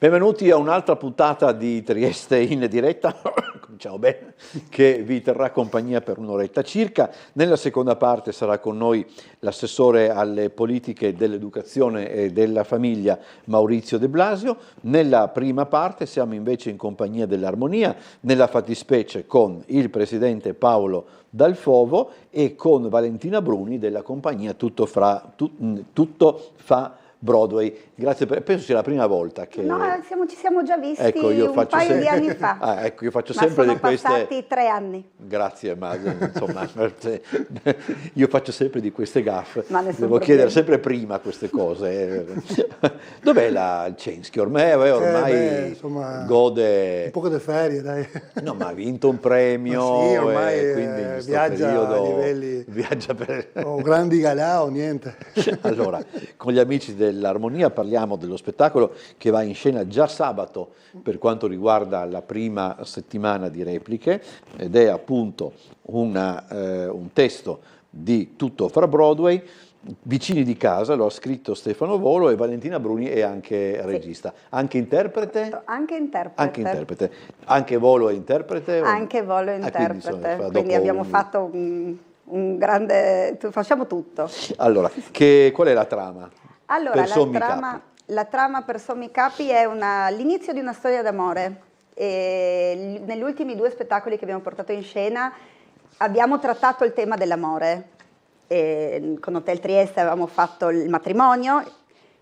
Benvenuti a un'altra puntata di Trieste in diretta, cominciamo bene, che vi terrà compagnia per un'oretta circa. Nella seconda parte sarà con noi l'assessore alle politiche dell'educazione e della famiglia Maurizio De Blasio. Nella prima parte siamo invece in compagnia dell'Armonia, nella fattispecie con il presidente Paolo Dal Fovo e con Valentina Bruni della compagnia Tutto fa Broadway. Grazie, penso sia la prima volta che... No, ci siamo già visti, ecco, io un paio di anni fa. Ecco, io faccio sempre ma di queste... sono passati 3 anni. Grazie, ma insomma, io faccio sempre di queste gaffe. Devo problema. chiedere sempre prima queste cose. Dov'è il Censchio? Ormai insomma, gode... un po' di ferie, dai. No, ma ha vinto un premio, sì, ormai e quindi in questo viaggia periodo a livelli... Viaggia per... O grandi galà o niente. Allora, con gli amici dell'Armonia parliamo dello spettacolo che va in scena già sabato per quanto riguarda la prima settimana di repliche, ed è appunto un testo di Tutto fra Broadway. Vicini di casa, lo ha scritto Stefano Volo, e Valentina Bruni è anche regista. Anche interprete? Anche interprete. Anche interprete. Anche Volo è interprete? Anche Volo è interprete. Quindi abbiamo fatto un grande... Facciamo tutto. Allora, qual è la trama? Allora, la trama per sommi capi è l'inizio di una storia d'amore. Negli ultimi 2 spettacoli che abbiamo portato in scena abbiamo trattato il tema dell'amore. Con Hotel Trieste avevamo fatto il matrimonio,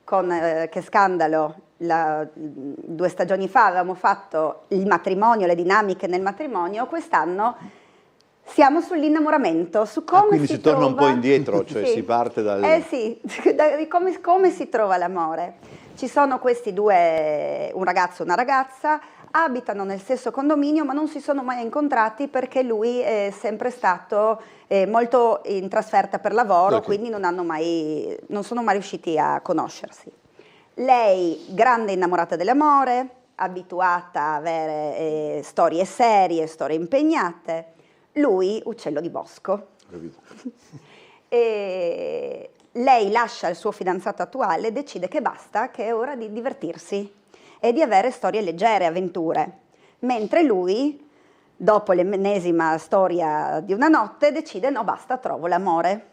con Che Scandalo 2 stagioni fa avevamo fatto il matrimonio, le dinamiche nel matrimonio. Quest'anno siamo sull'innamoramento, su come quindi si torna un po' indietro, cioè sì. Si parte dal... sì, come si trova l'amore. Ci sono questi 2, un ragazzo e una ragazza, abitano nel stesso condominio ma non si sono mai incontrati perché lui è sempre stato molto in trasferta per lavoro, quindi non sono mai riusciti a conoscersi. Lei, grande innamorata dell'amore, abituata a avere storie serie, storie impegnate, lui uccello di bosco. E lei lascia il suo fidanzato attuale, decide che basta, che è ora di divertirsi e di avere storie leggere, avventure, mentre lui, dopo l'ennesima storia di una notte, decide no, basta, trovo l'amore.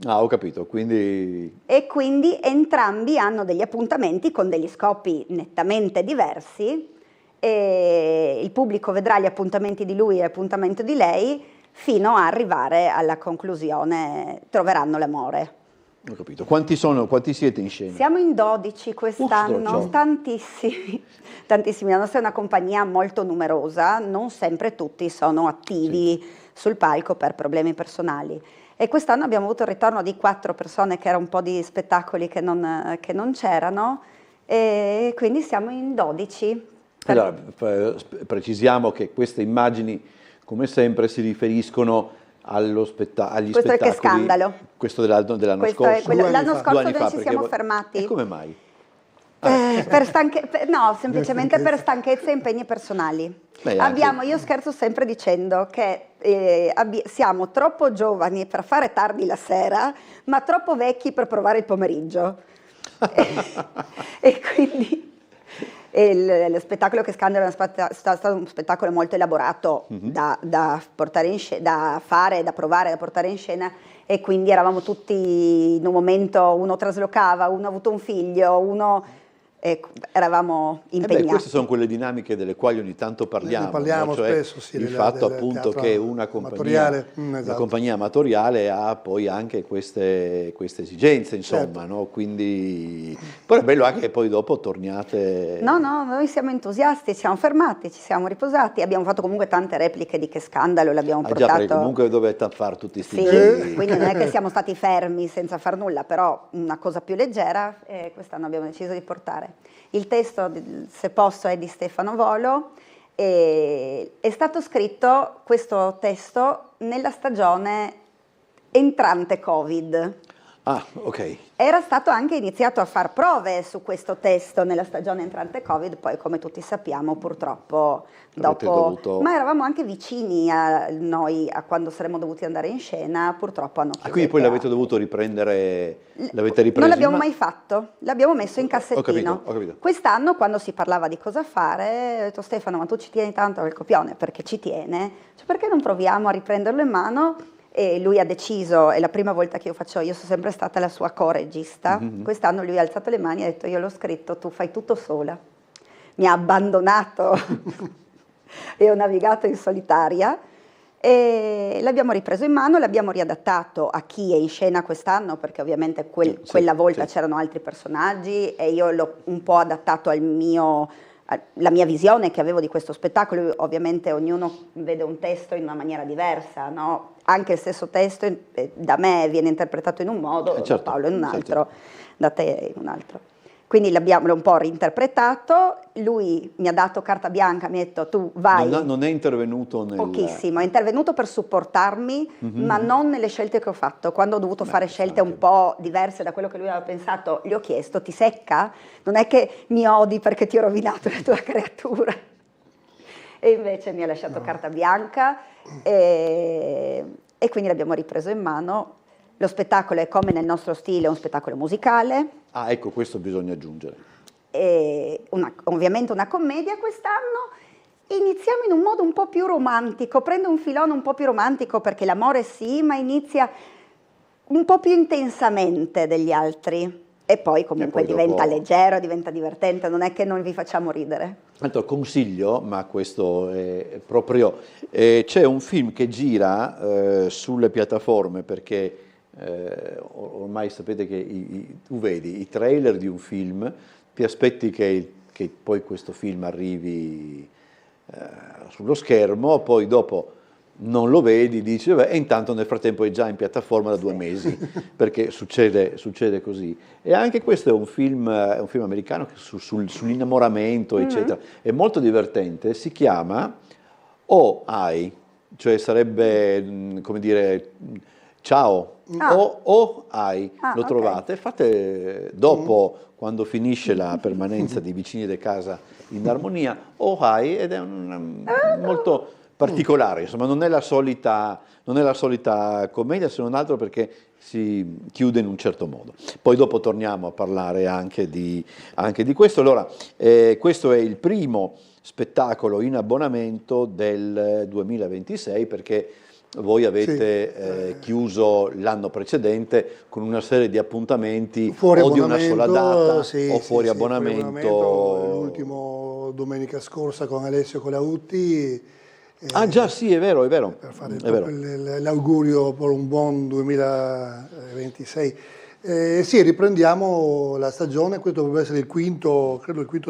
Ah, ho capito, quindi... E quindi entrambi hanno degli appuntamenti con degli scopi nettamente diversi, e il pubblico vedrà gli appuntamenti di lui e l'appuntamento di lei fino a arrivare alla conclusione, troveranno l'amore. Ho capito. Quanti siete in scena? Siamo in 12 quest'anno, tantissimi. La nostra è una compagnia molto numerosa, non sempre tutti sono attivi sul palco per problemi personali. E quest'anno abbiamo avuto il ritorno di 4 persone, che era un po' di spettacoli che non c'erano, e quindi siamo in 12. Allora, precisiamo che queste immagini, come sempre, si riferiscono agli spettacoli. Questo è Che Scandalo. Questo dell'anno scorso? L'anno scorso dove ci siamo fermati. E come mai? No, semplicemente per stanchezza e impegni personali. Io scherzo sempre dicendo che siamo troppo giovani per fare tardi la sera, ma troppo vecchi per provare il pomeriggio. E quindi lo spettacolo Che Scandalo è stato un spettacolo molto elaborato da portare in da fare, da provare, da portare in scena, e quindi eravamo tutti in un momento, uno traslocava, uno ha avuto un figlio, eravamo impegnati. Queste sono quelle dinamiche delle quali ogni tanto parliamo. Ne parliamo cioè spesso, sì, il fatto appunto che una compagnia amatoriale ha poi anche queste esigenze, insomma, certo. No? Quindi poi è bello anche che poi dopo torniate... No, noi siamo entusiasti, ci siamo fermati, ci siamo riposati, abbiamo fatto comunque tante repliche di Che Scandalo, l'abbiamo portato... Già, perché comunque dovete fare tutti questi giri. Quindi non è che siamo stati fermi senza far nulla, però una cosa più leggera quest'anno abbiamo deciso di portare. Il testo, se posso, è di Stefano Volo, e è stato scritto questo testo nella stagione entrante Covid. Ah, ok. Era stato anche iniziato a far prove su questo testo nella stagione entrante Covid, poi come tutti sappiamo purtroppo Avete dopo, dovuto- ma eravamo anche vicini a noi a quando saremmo dovuti andare in scena, purtroppo hanno chiuso Ah, quindi i poi l'avete teatri. dovuto riprendere, l'avete ripreso? Non l'abbiamo mai fatto, l'abbiamo messo in cassettino. Ho capito. Quest'anno, quando si parlava di cosa fare, ho detto Stefano, ma tu ci tieni tanto al copione, perché ci tiene, cioè, perché non proviamo a riprenderlo in mano? E lui ha deciso, è la prima volta che io sono sempre stata la sua co-regista, quest'anno lui ha alzato le mani e ha detto io l'ho scritto, tu fai tutto sola. Mi ha abbandonato e ho navigato in solitaria. E l'abbiamo ripreso in mano, l'abbiamo riadattato a chi è in scena quest'anno, perché ovviamente quella volta c'erano altri personaggi e io l'ho un po' adattato alla mia visione che avevo di questo spettacolo. Ovviamente ognuno vede un testo in una maniera diversa, no? Anche il stesso testo da me viene interpretato in un modo, da certo, Paolo in un altro, da te in un altro. Quindi l'ho un po' reinterpretato, lui mi ha dato carta bianca, mi ha detto tu vai. Non è intervenuto nel... Pochissimo, è intervenuto per supportarmi, ma non nelle scelte che ho fatto. Quando ho dovuto fare scelte un po' diverse da quello che lui aveva pensato, gli ho chiesto, ti secca? Non è che mi odi perché ti ho rovinato la tua creatura. E invece mi ha lasciato carta bianca e quindi l'abbiamo ripreso in mano. Lo spettacolo è come nel nostro stile, un spettacolo musicale. Ah, ecco, questo bisogna aggiungere. Ovviamente una commedia. Quest'anno iniziamo in un modo un po' più romantico, prendo un filone un po' più romantico perché l'amore sì, ma inizia un po' più intensamente degli altri e poi comunque diventa leggero, diventa divertente, non è che non vi facciamo ridere. Tanto consiglio, ma questo è proprio... c'è un film che gira sulle piattaforme perché ormai sapete che tu vedi i trailer di un film, ti aspetti che poi questo film arrivi sullo schermo, poi dopo non lo vedi, dici vabbè, e intanto nel frattempo è già in piattaforma da 2 mesi, perché succede così. E anche questo è un film americano sull'innamoramento, eccetera. È molto divertente, si chiama O Ai, cioè sarebbe, come dire, ciao, O Ai, lo trovate, fate dopo, quando finisce la permanenza di Vicini di Casa in Armonia, O Ai, ed è molto particolare, insomma non è la solita commedia, se non altro perché si chiude in un certo modo. Poi dopo torniamo a parlare anche di questo. Allora, questo è il primo spettacolo in abbonamento del 2026 perché voi avete chiuso l'anno precedente con una serie di appuntamenti fuori o di una sola data o fuori Fuori abbonamento. L'ultimo domenica scorsa con Alessio Colautti. Ah già, sì, è vero. Per fare l'augurio per un buon 2026. Sì, riprendiamo la stagione, questo dovrebbe essere il quinto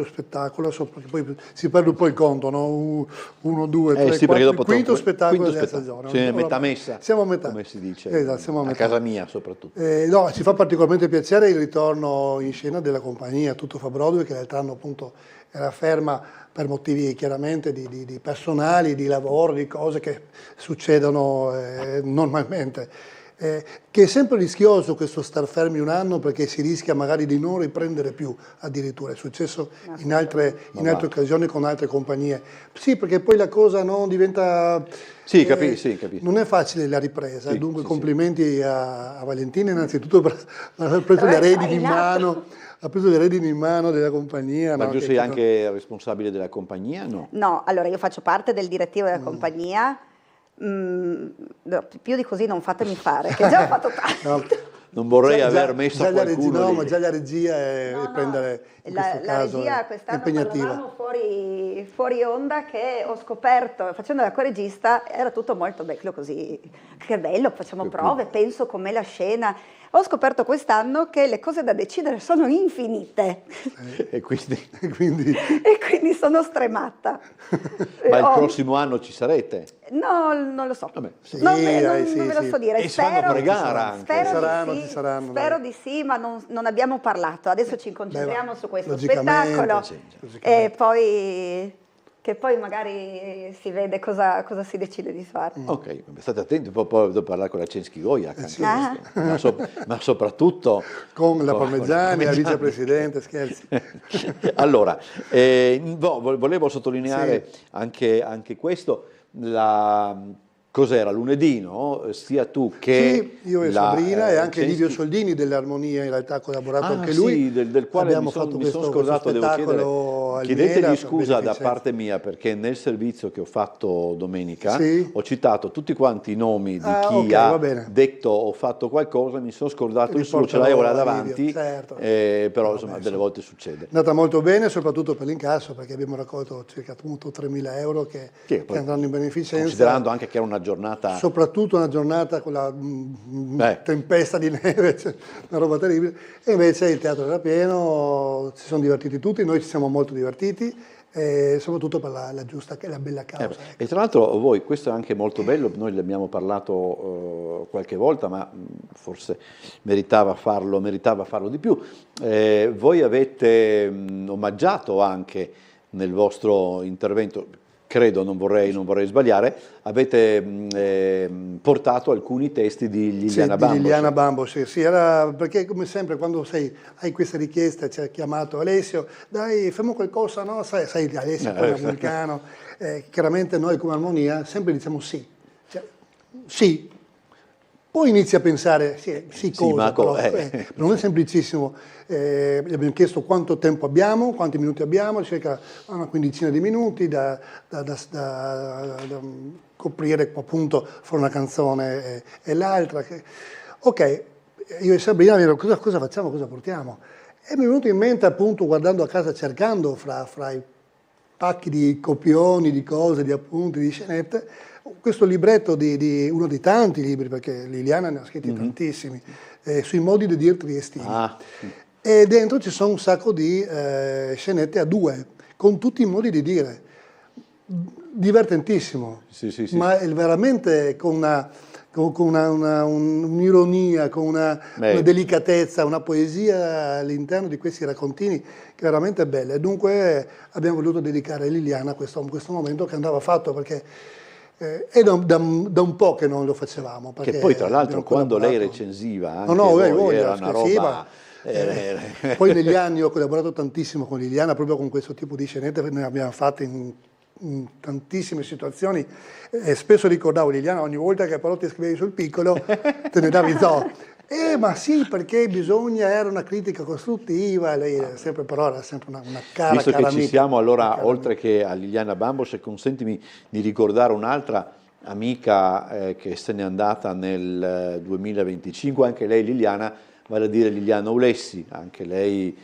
spettacolo, perché poi si perde un po' il conto, no? 1, 2, 3, sì, 4, il dopo quinto spettacolo della stagione. Sì, metà messa, siamo a metà. come si dice, esatto, siamo a metà. casa mia soprattutto. No, ci fa particolarmente piacere il ritorno in scena della compagnia Tutto fa Broadway, che l'altro anno appunto era ferma per motivi chiaramente di personali, di lavoro, di cose che succedono normalmente. Che è sempre rischioso questo star fermi un anno perché si rischia magari di non riprendere più addirittura, è successo in altre occasioni con altre compagnie. Sì, perché poi la cosa diventa... Sì, capisco. Non è facile la ripresa, dunque complimenti a Valentina innanzitutto per aver preso le redini in mano della compagnia. Ma tu sei anche responsabile della compagnia, no? No, allora io faccio parte del direttivo della compagnia. Più di così non fatemi fare, che già ho fatto tanto. Non vorrei aver messo a qualcuno lì. Ma già la regia è prendere in questo caso la regia quest'anno impegnativa. Parlavamo fuori onda che ho scoperto, facendo la coregista, era tutto molto bello così, che bello, facciamo prove, penso com'è la scena. Ho scoperto quest'anno che le cose da decidere sono infinite. E quindi sono stremata. Ma il prossimo anno ci sarete? No, non lo so. Vabbè, non ve lo so dire. E si fanno pre-gara anche. Spero di sì, ma non abbiamo parlato. Adesso ci concentriamo su questo logicamente, spettacolo. E poi che poi magari si vede cosa si decide di fare. Ok, state attenti, poi devo parlare con la Censchiglia, sì. ma soprattutto Con la Parmegiani, la vicepresidente, scherzi. Allora, volevo sottolineare anche questo, cos'era, lunedì, no? Sia tu che Sì, io e Sabrina e anche Censchi. Livio Soldini dell'Armonia in realtà ha collaborato anche sì, lui. del quale abbiamo mi sono fatto scordato, devo spettacolo al chiedergli Miela per scusa da beneficenza. parte mia, perché nel servizio che ho fatto domenica Sì. ho citato tutti quanti i nomi di chi ok, ha va bene. detto o fatto qualcosa, mi sono scordato il suo, ce Riportalo l'avevo là a davanti, Livio, certo. però Vabbè, delle volte succede. È andata molto bene, soprattutto per l'incasso, perché abbiamo raccolto circa 3.000 euro che andranno in beneficenza. Considerando anche che era una giornata... Soprattutto una giornata con la tempesta di neve, cioè, una roba terribile. E invece il teatro era pieno, si sono divertiti tutti, noi ci siamo molto divertiti, soprattutto per la giusta e la bella causa. Ecco. E tra l'altro voi, questo è anche molto bello, noi ne abbiamo parlato qualche volta, ma forse meritava farlo di più. Voi avete omaggiato anche nel vostro intervento, credo, non vorrei sbagliare, avete portato alcuni testi di Liliana Bambo. Di Liliana Bambo, sì, era perché come sempre quando hai queste richieste, ci ha chiamato Alessio, dai, facciamo qualcosa, no? Sai Alessio poi è americano, chiaramente noi come Armonia sempre diciamo sì, cioè, sì. Poi inizi a pensare, sì cosa, però non è semplicissimo. Gli abbiamo chiesto quanto tempo abbiamo, quanti minuti abbiamo, circa una quindicina di minuti da coprire appunto fra una canzone e l'altra. Ok, io e Sabrina abbiamo detto cosa facciamo, cosa portiamo? E mi è venuto in mente appunto guardando a casa, cercando fra i pacchi di copioni, di cose, di appunti, di scenette, questo libretto di uno dei tanti libri, perché Liliana ne ha scritti tantissimi, sui modi di dire triestini. E dentro ci sono un sacco di scenette a due, con tutti i modi di dire. Divertentissimo, sì. ma è veramente con un'ironia, con una delicatezza, una poesia all'interno di questi raccontini che è veramente bella. E dunque abbiamo voluto dedicare a Liliana questo momento che andava fatto, perché è da un po' che non lo facevamo. Che poi tra l'altro quando lei recensiva anche era una roba... Poi negli anni ho collaborato tantissimo con Liliana proprio con questo tipo di scenette, ne abbiamo fatte in tantissime situazioni, e spesso ricordavo Liliana, ogni volta che però ti scrivevi sul piccolo te ne davi ma sì, perché era una critica costruttiva, lei però era sempre una cara Visto che amica, ci siamo, allora, oltre che a Liliana Bambo, se consentimi di ricordare un'altra amica che se n'è andata nel 2025, anche lei Liliana, vale a dire Liliana Ulessi, anche lei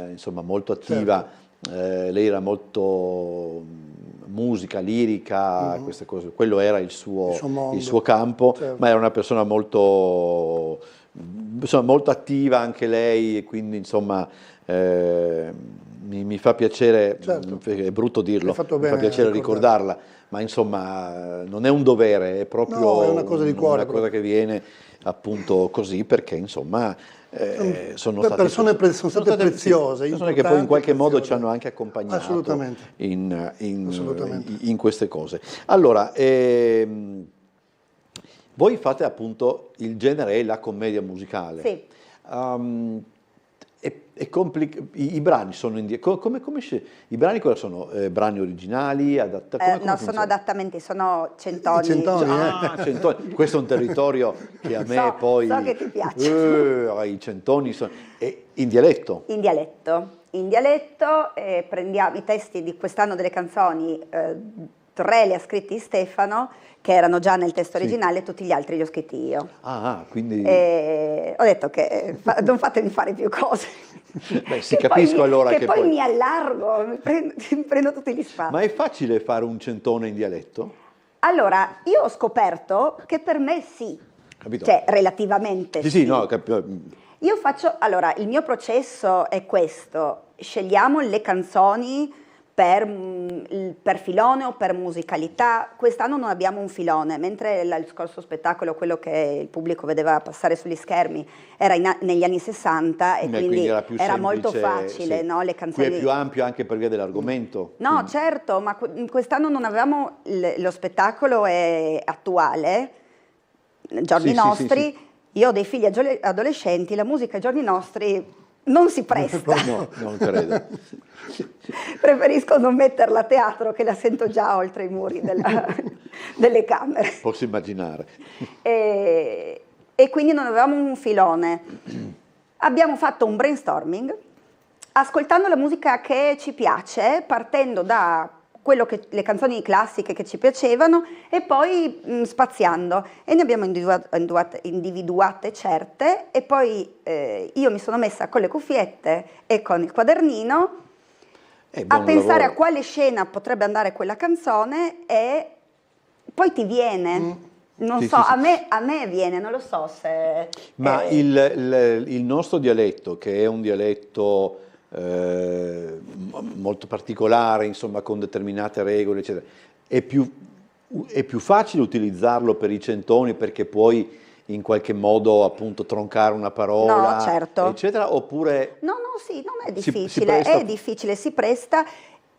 insomma molto attiva, lei era molto musica, lirica, queste cose, quello era il suo campo, ma era una persona molto attiva anche lei, e quindi insomma mi fa piacere, è brutto dirlo, mi fa piacere ricordarla, ma insomma non è un dovere, è proprio è una cosa di cuore, una cosa che viene appunto così, perché insomma sono state persone preziose, persone che poi in qualche modo ci hanno anche accompagnato Assolutamente. in queste cose. Allora, voi fate appunto il genere e la commedia musicale. Sì. I brani sono i brani cosa sono? Brani originali, adattati? No, sono adattamenti, sono centoni. Centoni. Questo è un territorio che a me poi... So che ti piace. I centoni sono... in dialetto? In dialetto, prendiamo i testi di quest'anno delle canzoni, 3 le ha scritti Stefano, che erano già nel testo originale, tutti gli altri li ho scritti io. Quindi... Ho detto che non fatemi fare più cose. Beh, capisco allora che poi mi allargo, prendo tutti gli spazi. Ma è facile fare un centone in dialetto? Allora, io ho scoperto che per me sì, Capito? Cioè relativamente sì. Sì, no, Io allora, il mio processo è questo: scegliamo le canzoni per filone o per musicalità. Quest'anno non abbiamo un filone, mentre il scorso spettacolo, quello che il pubblico vedeva passare sugli schermi, era negli anni 60 e quindi era, più era semplice, molto facile, sì. no? Le canzoni. Qui è più ampio anche per via dell'argomento. No, quindi. certo, ma quest'anno non avevamo lo spettacolo è attuale, Giorni Sì, nostri. sì. Io ho dei figli adolescenti, la musica ai giorni nostri non si presta. No, non credo. Preferisco non metterla a teatro, che la sento già oltre i muri delle camere. Posso immaginare. E quindi non avevamo un filone. Abbiamo fatto un brainstorming, ascoltando la musica che ci piace, partendo da le canzoni classiche che ci piacevano e poi spaziando, e ne abbiamo individuate certe, e poi io mi sono messa con le cuffiette e con il quadernino a pensare lavoro. a quale scena potrebbe andare quella canzone, e poi ti viene. Non Sì, so, sì, sì. a me viene, non lo so se... Ma il nostro dialetto, che è un dialetto molto particolare, insomma, con determinate regole, eccetera, è più facile utilizzarlo per i centoni, perché puoi in qualche modo appunto troncare una parola, No, certo. eccetera, oppure... No, sì, non è Si difficile, presta- è difficile, si presta.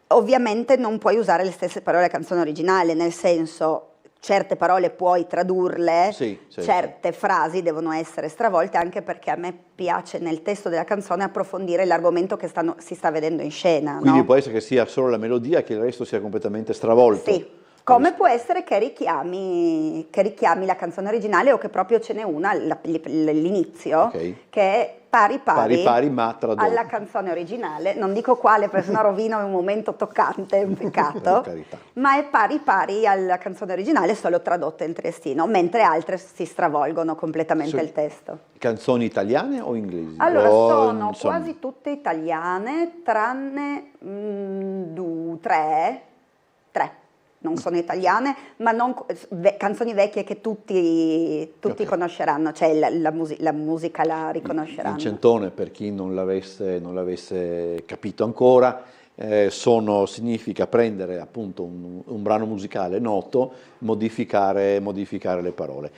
Ovviamente non puoi usare le stesse parole della canzone originale, nel senso, certe parole puoi tradurle, Sì, certe frasi devono essere stravolte, anche perché a me piace nel testo della canzone approfondire l'argomento che si sta vedendo in scena. Quindi no? può essere che sia solo la melodia, che il resto sia completamente stravolto. Sì, come può essere che richiami la canzone originale, o che proprio ce n'è una all'inizio, Ok. che è pari ma tradotto. alla canzone originale. Non dico quale, perché sennò rovino un momento toccante, un peccato, Per carità. ma è pari alla canzone originale, solo tradotta in triestino, mentre altre si stravolgono completamente il testo. Canzoni italiane o inglesi? Allora, O, sono insomma, quasi tutte italiane, tranne tre. Non sono italiane, ma canzoni vecchie che tutti Ok. conosceranno, cioè la musica la riconosceranno. Il centone, per chi non l'avesse capito ancora, significa prendere appunto un brano musicale noto, modificare le parole.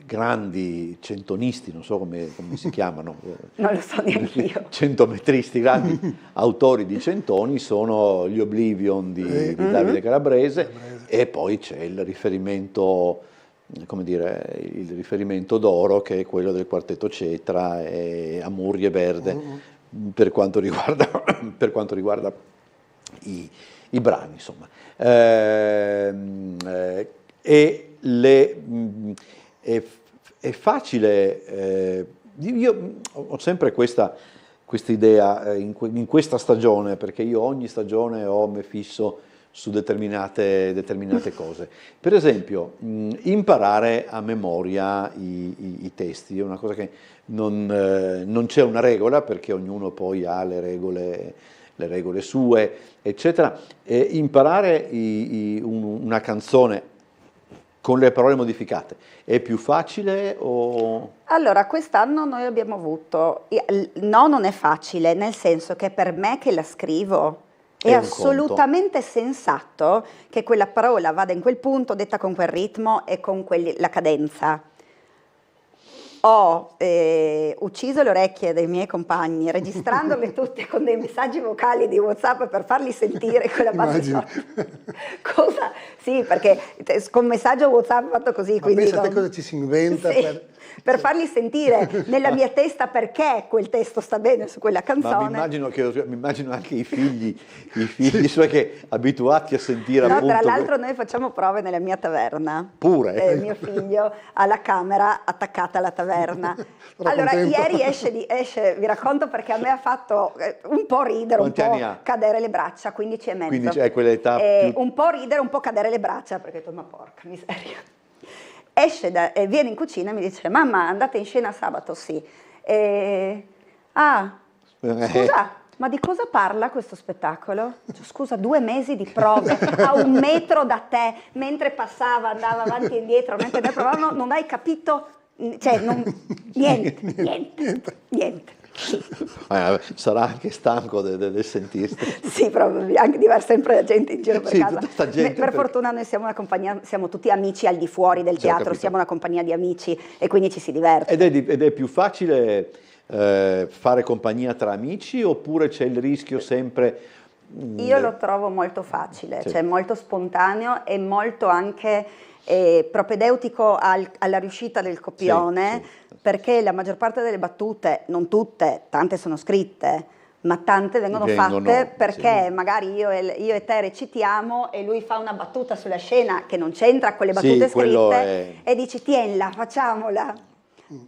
Grandi centonisti, non so come si chiamano, Non lo so neanche io. centometristi, grandi autori di centoni sono gli Oblivion di Davide Calabrese, e poi c'è il riferimento, come dire, il riferimento d'oro, che è quello del quartetto Cetra e Amurri e Verde, per quanto riguarda i brani, insomma. È facile, io ho sempre questa idea in questa stagione, perché io ogni stagione mi fisso su determinate cose. Per esempio, imparare a memoria i testi è una cosa che non c'è una regola, perché ognuno poi ha le regole sue, eccetera. E imparare una canzone con le parole modificate è più facile o... Allora, quest'anno noi abbiamo avuto, no, non è facile, nel senso che per me che la scrivo è un assolutamente sensato che quella parola vada in quel punto, detta con quel ritmo e con la cadenza. Ho ucciso le orecchie dei miei compagni, registrandole tutte con dei messaggi vocali di WhatsApp per farli sentire quella parte. Cosa? Sì, perché con messaggio WhatsApp fatto così. Ma quindi pensa a te cosa ci si inventa sì, per farli sentire nella mia testa perché quel testo sta bene su quella canzone. Ma mi immagino anche i figli suoi, che abituati a sentire No, appunto... tra l'altro noi facciamo prove nella mia taverna. Pure? Mio figlio ha la camera attaccata alla taverna. Allora, contento. ieri esce, vi racconto, perché a me ha fatto un po' ridere, Quanti un po' anni ha? cadere le braccia, 15 e mezzo. 15, è quell'età più... Un po' ridere, un po' cadere le braccia, perché ho detto, ma porca miseria. Viene in cucina e mi dice, mamma, andate in scena sabato? Sì. Scusa, ma di cosa parla questo spettacolo? Cioè, scusa, 2 mesi di prove a 1 metro da te, mentre passava, andava avanti e indietro, mentre noi provavamo, non hai capito, cioè, niente. Sarà anche stanco del sentirsi. Sì, proprio, anche di aver sempre gente in giro per Sì, casa. tutta sta gente Per fortuna noi siamo una compagnia, siamo tutti amici al di fuori del Sì, ho teatro, capito. siamo una compagnia di amici e quindi ci si diverte. Ed è più facile fare compagnia tra amici oppure c'è il rischio sempre... Io lo trovo molto facile, Sì. cioè molto spontaneo e molto anche propedeutico alla riuscita del copione, Sì. perché la maggior parte delle battute, non tutte, tante sono scritte, ma tante vengono fatte perché magari io e te recitiamo e lui fa una battuta sulla scena che non c'entra con le battute scritte e dici tienla, facciamola.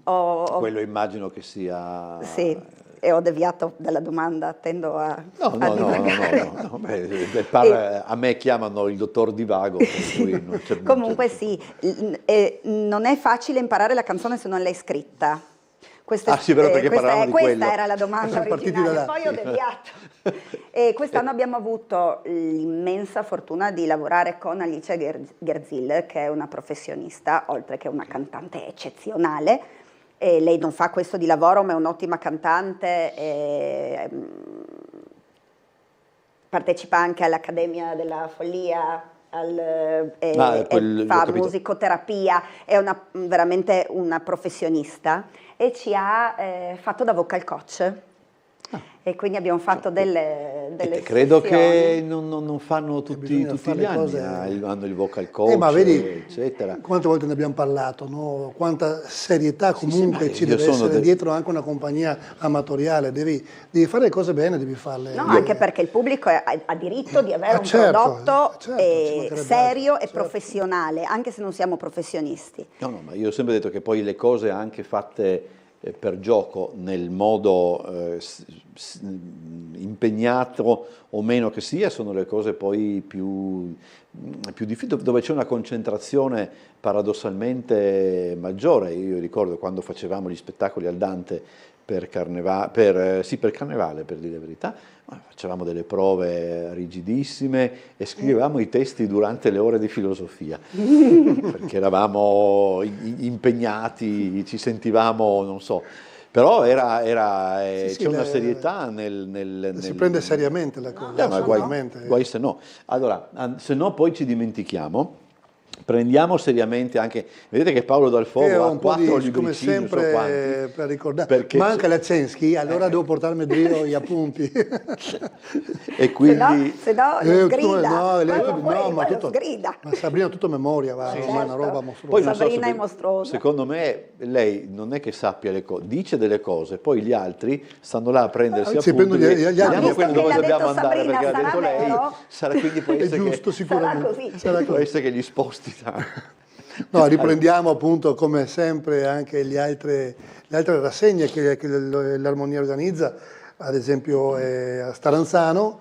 Quello immagino che sia... Sì, e ho deviato dalla domanda, tendo a divagare. No. A me chiamano il dottor Divago, per cui non c'è... Comunque sì, non è facile imparare la canzone se non l'hai scritta. Sì, vero, perché parlavamo di quello. Questa era la domanda originale, poi ho deviato. E quest'anno abbiamo avuto l'immensa fortuna di lavorare con Alicia Gerzil, che è una professionista, oltre che una cantante eccezionale. E lei non fa questo di lavoro, ma è un'ottima cantante. Partecipa anche all'Accademia della Follia, fa musicoterapia, è veramente una professionista e ci ha fatto da vocal coach. E quindi abbiamo fatto delle credo sessioni. Che non fanno tutti gli anni, hanno il vocal coach, ma vedi, eccetera. Quante volte ne abbiamo parlato, no? Quanta serietà comunque ci deve essere dietro anche una compagnia amatoriale, devi fare le cose bene, devi farle. No, anche perché il pubblico ha diritto di avere un prodotto serio e professionale, anche se non siamo professionisti. No, ma io ho sempre detto che poi le cose anche fatte per gioco, nel modo impegnato o meno che sia, sono le cose poi più difficili, dove c'è una concentrazione paradossalmente maggiore. Io ricordo quando facevamo gli spettacoli al Dante per Carnevale, per dire la verità, facevamo delle prove rigidissime e scrivevamo i testi durante le ore di filosofia, perché eravamo impegnati, ci sentivamo, non so, però c'è una serietà si prende seriamente la cosa, ma guai se no. Allora, se no poi ci dimentichiamo. Prendiamo seriamente anche, vedete che Paolo Dal Fogo ha 4 libricini, come sempre, per ricordare, manca la Censchi, allora devo portarmi io gli appunti. E quindi... Se no sgrida, sgrida. Ma Sabrina tutto memoria, ormai una roba mostruosa. Poi Sabrina è mostruosa. Secondo me lei non è che sappia le cose, dice delle cose, poi gli altri stanno là a prendersi appunti, vediamo quello dove dobbiamo andare, Sabrina, perché l'ha detto lei, quindi può essere, giusto, sicuramente. Può essere che gli sposti. No, riprendiamo appunto come sempre anche le altre rassegne che l'Armonia organizza, ad esempio a Staranzano,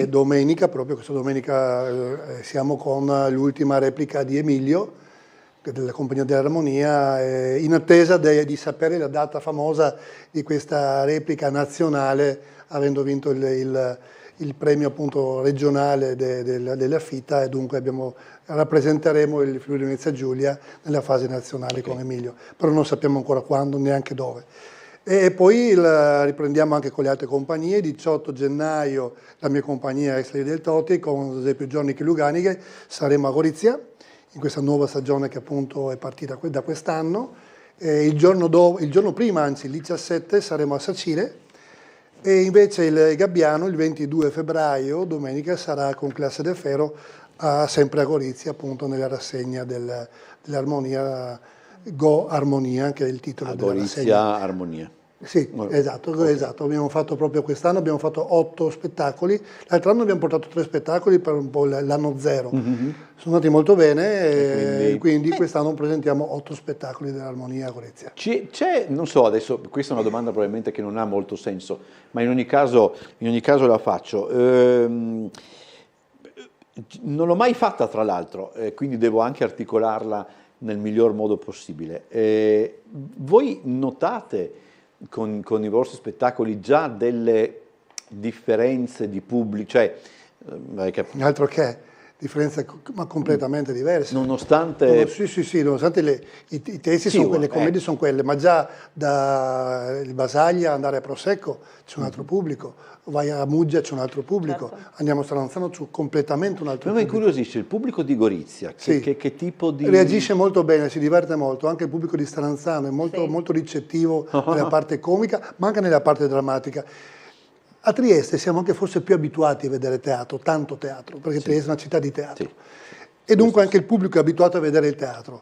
domenica, proprio questa domenica siamo con l'ultima replica di Emilio, della Compagnia dell'Armonia, in attesa di sapere la data famosa di questa replica nazionale, avendo vinto il premio appunto regionale della FITA, e dunque rappresenteremo il Friuli Venezia Giulia nella fase nazionale con Emilio, però non sappiamo ancora quando, neanche dove. E poi riprendiamo anche con le altre compagnie. 18 gennaio la mia compagnia Esteri del Toti con Giuseppe Giornichi Luganiche saremo a Gorizia in questa nuova stagione che appunto è partita da quest'anno. Il giorno prima, anzi il 17, saremo a Sacile. E invece il Gabbiano il 22 febbraio, domenica, sarà con Classe de Ferro sempre a Gorizia, appunto nella rassegna dell'Armonia, Go Armonia, che è il titolo della rassegna. Gorizia Armonia. Sì, esatto. Abbiamo fatto proprio quest'anno, abbiamo fatto 8 spettacoli. L'altro anno abbiamo portato 3 spettacoli per un po' l'anno zero. Sono andati molto bene e quindi quest'anno presentiamo 8 spettacoli dell'Armonia a Gorizia. C'è, non so, adesso questa è una domanda probabilmente che non ha molto senso, ma in ogni caso la faccio. Non l'ho mai fatta, tra l'altro, quindi devo anche articolarla nel miglior modo possibile. Voi notate con i vostri spettacoli già delle differenze di pubblico, cioè altro che differenze ma completamente diverse. Nonostante... Sì, nonostante i testi Sì, sono quelle, le commedie sono quelle, ma già da il Basaglia andare a Prosecco c'è un altro pubblico, vai a Muggia c'è un altro pubblico, Certo. andiamo a Stranzano c'è completamente un altro Ma mi pubblico. incuriosisce il pubblico di Gorizia, Sì. che tipo di... Reagisce molto bene, si diverte molto, anche il pubblico di Stranzano è molto, Sì. molto ricettivo nella parte comica, ma anche nella parte drammatica. A Trieste siamo anche forse più abituati a vedere teatro, tanto teatro, perché Trieste è una città di teatro. Sì. E dunque anche il pubblico è abituato a vedere il teatro.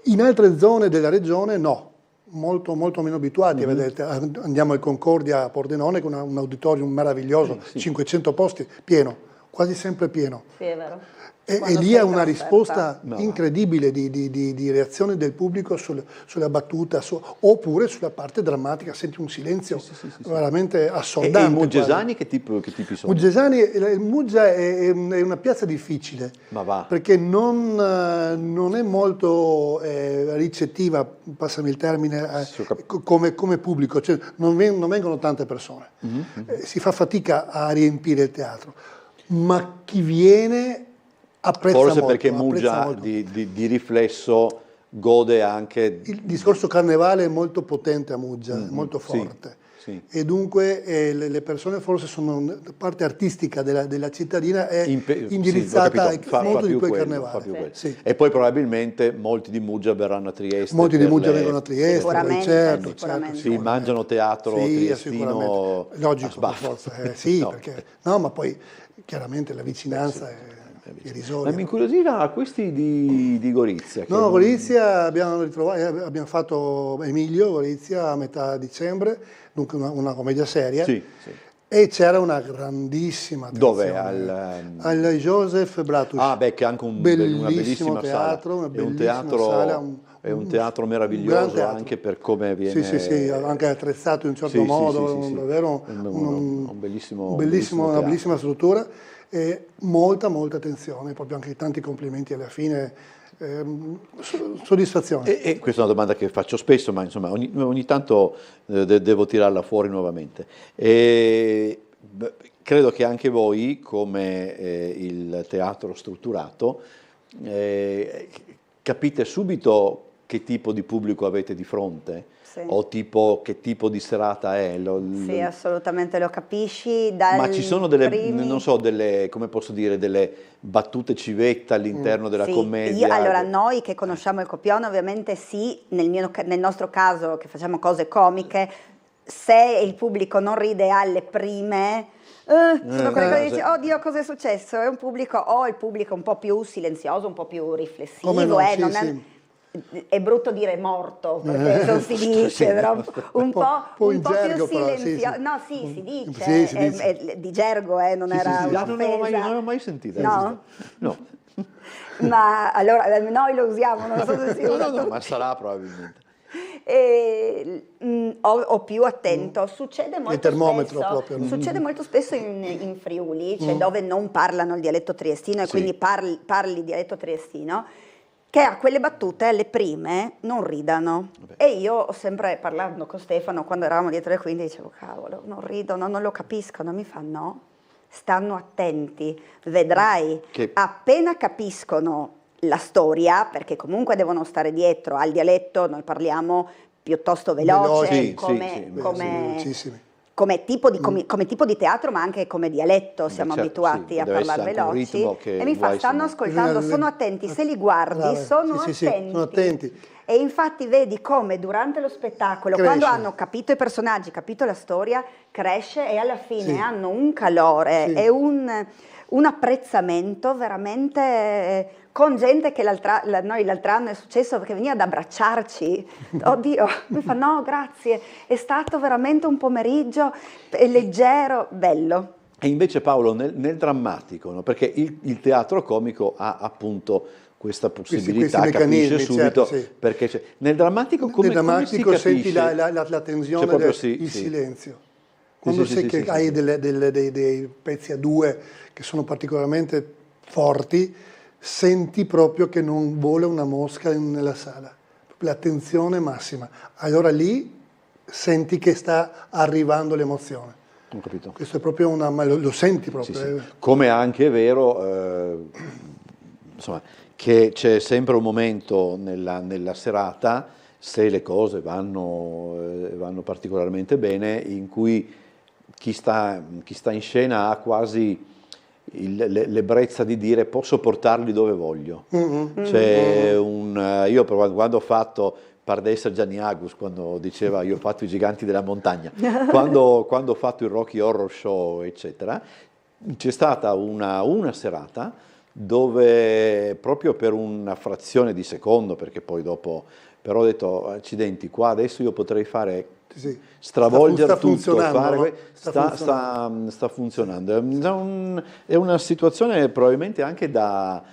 In altre zone della regione no, molto meno abituati a vedere il teatro. Andiamo al Concordia a Pordenone con un auditorium meraviglioso, 500 posti, pieno, quasi sempre pieno. Sì, è vero. E Quando lì sei è una trasferta. risposta incredibile di reazione del pubblico sulla battuta, oppure sulla parte drammatica, senti un silenzio veramente assordante. E i Muggesani che tipi sono? Il Muggia è una piazza difficile, Ma va. perché non è molto ricettiva, passami il termine, come pubblico, cioè non vengono tante persone, si fa fatica a riempire il teatro, ma chi viene apprezza Forse molto. perché apprezza Muggia molto. di riflesso gode anche... Il discorso carnevale è molto potente a Muggia, è molto forte. Sì. E dunque le persone forse sono, la parte artistica della cittadina è indirizzata molto di quel carnevale. Sì. E poi probabilmente molti di Muggia verranno a Trieste. Molti di Muggia vengono a Trieste, Sicuramente, certo. sicuramente. Sì, mangiano teatro triestino logico, a sbaffo. sì, No. perché, no, ma poi chiaramente la vicinanza è irrisoria. Ma mi incuriosiva questi di Gorizia. che No, non- Gorizia abbiamo fatto Emilio Gorizia a metà dicembre, dunque una commedia seria. Sì, sì. E c'era una grandissima attenzione. Dove? Al Joseph Bratusch. Ah, beh, che è anche una bellissima teatro, sala. una bellissima sala, È un teatro gran meraviglioso teatro. anche per come viene... Sì, anche attrezzato in un certo Sì, sì, modo, sì. davvero Un bellissimo una teatro. bellissima struttura e molta attenzione, proprio anche tanti complimenti alla fine, soddisfazione. E questa è una domanda che faccio spesso, ma insomma ogni tanto devo tirarla fuori nuovamente. Credo che anche voi, come il teatro strutturato, capite subito che tipo di pubblico avete di fronte? Sì. O che tipo di serata è? Sì, assolutamente lo capisci. Ma ci sono non so, come posso dire, delle battute civetta all'interno della Sì, commedia? allora noi che conosciamo il copione ovviamente sì, nel nostro caso che facciamo cose comiche, se il pubblico non ride alle prime, sono quelle cose che dici, oddio cosa è successo? È un pubblico, o il pubblico un po' più silenzioso, un po' più riflessivo, Come no, sì, non sì. È brutto dire morto, perché non si dice, però un po' in gergo, più però, silenzioso. sì. No, sì, si dice, Sì, si dice. è di gergo, non era Sì. Non un'offesa. l'avevo mai sentita. No? No. Ma allora noi lo usiamo, non so se si usa No, tutti. ma sarà probabilmente. O più attento, succede molto termometro spesso, proprio. succede molto spesso in Friuli, cioè dove non parlano il dialetto triestino e Sì. quindi parli il dialetto triestino, che a quelle battute alle prime non ridano. E io ho sempre, parlando con Stefano quando eravamo dietro le quinte, dicevo cavolo, non ridono, non lo capiscono, mi fa no, stanno attenti, vedrai, Che- appena capiscono la storia, perché comunque devono stare dietro al dialetto, noi parliamo piuttosto veloce, Sì, come, sì, velocissimi. come tipo di teatro, ma anche come dialetto siamo certo, abituati sì, a deve parlare essere anche un veloci. ritmo che E mi fa, guai stanno sono- ascoltando, sono attenti, se li guardi Brave. sono Sì, attenti. sono attenti. E infatti vedi come durante lo spettacolo, Cresce. quando hanno capito i personaggi, capito la storia, cresce e alla fine Sì. hanno un calore Sì. e un apprezzamento veramente con gente che noi l'altro anno è successo perché veniva ad abbracciarci. Oddio, mi fa no, grazie, è stato veramente un pomeriggio leggero, bello. E invece Paolo, nel drammatico, no? Perché il teatro comico ha appunto questa possibilità, questi capisce meccanismi, subito, certo, sì. perché nel drammatico come, Nel drammatico come si senti capisce? la tensione, Cioè, proprio il sì. silenzio. Quando sì, sai sì, che sì, hai sì. dei pezzi a due che sono particolarmente forti, senti proprio che non vola una mosca nella sala. La tensione massima. Allora lì senti che sta arrivando l'emozione. Ho capito. Questo è proprio ma lo senti proprio. Sì, sì. Come anche è vero, insomma, che c'è sempre un momento nella serata, se le cose vanno particolarmente bene, in cui chi sta in scena ha quasi l'ebbrezza di dire posso portarli dove voglio. C'è io quando ho fatto Pardessa Gianni Agus, quando diceva io ho fatto i giganti della montagna, quando ho fatto il Rocky Horror Show, eccetera, c'è stata una serata dove proprio per una frazione di secondo, perché poi dopo, però ho detto accidenti, qua adesso io potrei fare, stravolgere tutto, fare, sta funzionando. È una situazione probabilmente anche da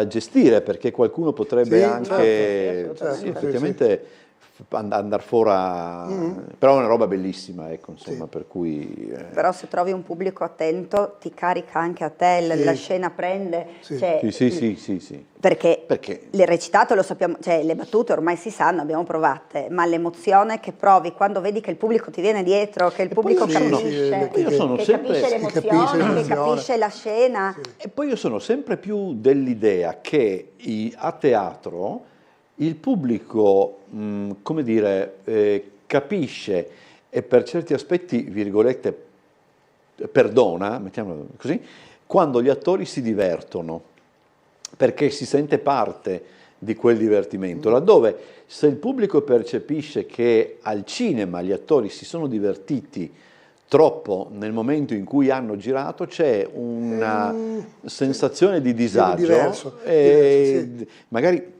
gestire, perché qualcuno potrebbe anche effettivamente andare fuori però è una roba bellissima, ecco, insomma, per cui però se trovi un pubblico attento ti carica anche a te, la scena prende, cioè, sì. Perché il recitato lo sappiamo, cioè le battute ormai si sanno, abbiamo provate, ma l'emozione che provi quando vedi che il pubblico ti viene dietro, che il pubblico capisce, capisce l'emozione, che capisce la scena. E poi io sono sempre più dell'idea che a teatro il pubblico, come dire, capisce e per certi aspetti, virgolette, perdona, mettiamolo così, quando gli attori si divertono, perché si sente parte di quel divertimento, laddove se il pubblico percepisce che al cinema gli attori si sono divertiti troppo nel momento in cui hanno girato, c'è una sensazione di disagio e magari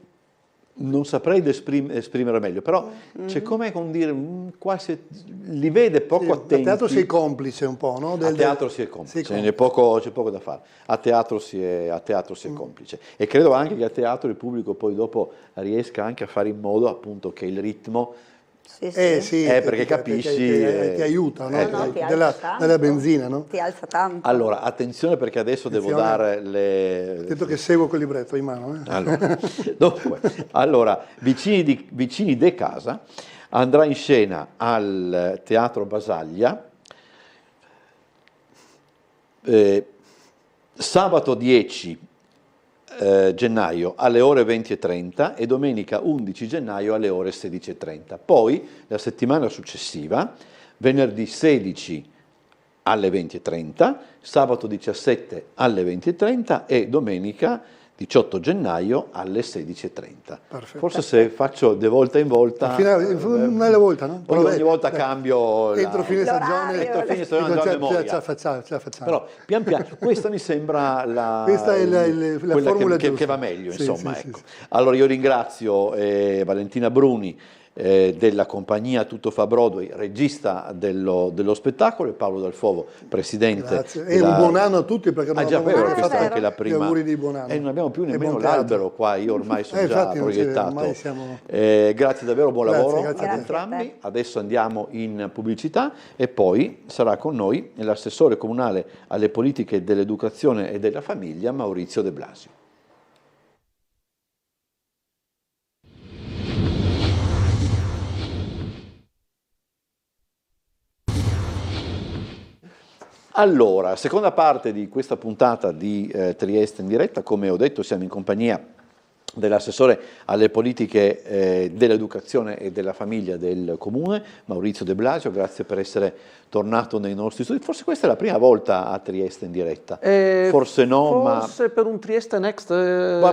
non saprei esprimere meglio, però c'è come dire, quasi li vede poco attenti. A teatro sei complice un po', no? A teatro si è complice, c'è poco da fare. A teatro si è complice. E credo anche che a teatro il pubblico poi dopo riesca anche a fare in modo appunto che il ritmo perché capisci ti aiuta, no? Della benzina, no? Ti alza tanto. Allora, attenzione, perché adesso devo dare le... Attento che seguo quel libretto in mano. Allora, Vicini de Casa andrà in scena al Teatro Basaglia sabato 10 gennaio alle ore 20:30 e domenica 11 gennaio alle ore 16:30. Poi la settimana successiva, venerdì 16 alle 20:30, sabato 17 alle 20:30 e domenica 18 gennaio alle 16:30. Forse se faccio di volta in volta... Una alla volta, no? Ogni volta cambio... Entro fine stagione... Entro fine stagione ce la facciamo. Però pian piano, questa mi sembra questa è la formula che va meglio, insomma. Ecco. Allora io ringrazio Valentina Bruni, della compagnia Tutto fa Broadway, regista dello spettacolo, e Paolo Dal Fovo, presidente. Grazie. E un buon anno a tutti, perché non già, abbiamo questa è anche la gli prima. auguri di buon anno. E non abbiamo più nemmeno l'albero qua, io ormai sono già infatti, proiettato. Siamo... grazie davvero, buon lavoro grazie ad entrambi. Adesso andiamo in pubblicità e poi sarà con noi l'assessore comunale alle politiche dell'educazione e della famiglia, Maurizio De Blasio. Allora, seconda parte di questa puntata di Trieste in diretta. Come ho detto, siamo in compagnia dell'assessore alle politiche dell'educazione e della famiglia del Comune, Maurizio De Blasio. Grazie per essere tornato nei nostri studi. Forse questa è la prima volta a Trieste in diretta. Forse no, forse per un Trieste Next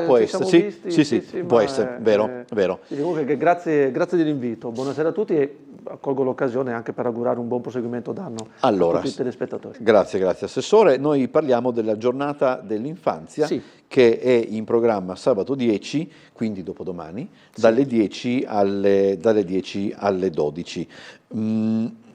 può essere, sì, può essere, vero. Comunque, grazie dell'invito. Buonasera a tutti e colgo l'occasione anche per augurare un buon proseguimento d'anno a tutti i telespettatori. Grazie Assessore. Noi parliamo della giornata dell'infanzia che è in programma sabato 10, quindi dopodomani, dalle 10 alle 12.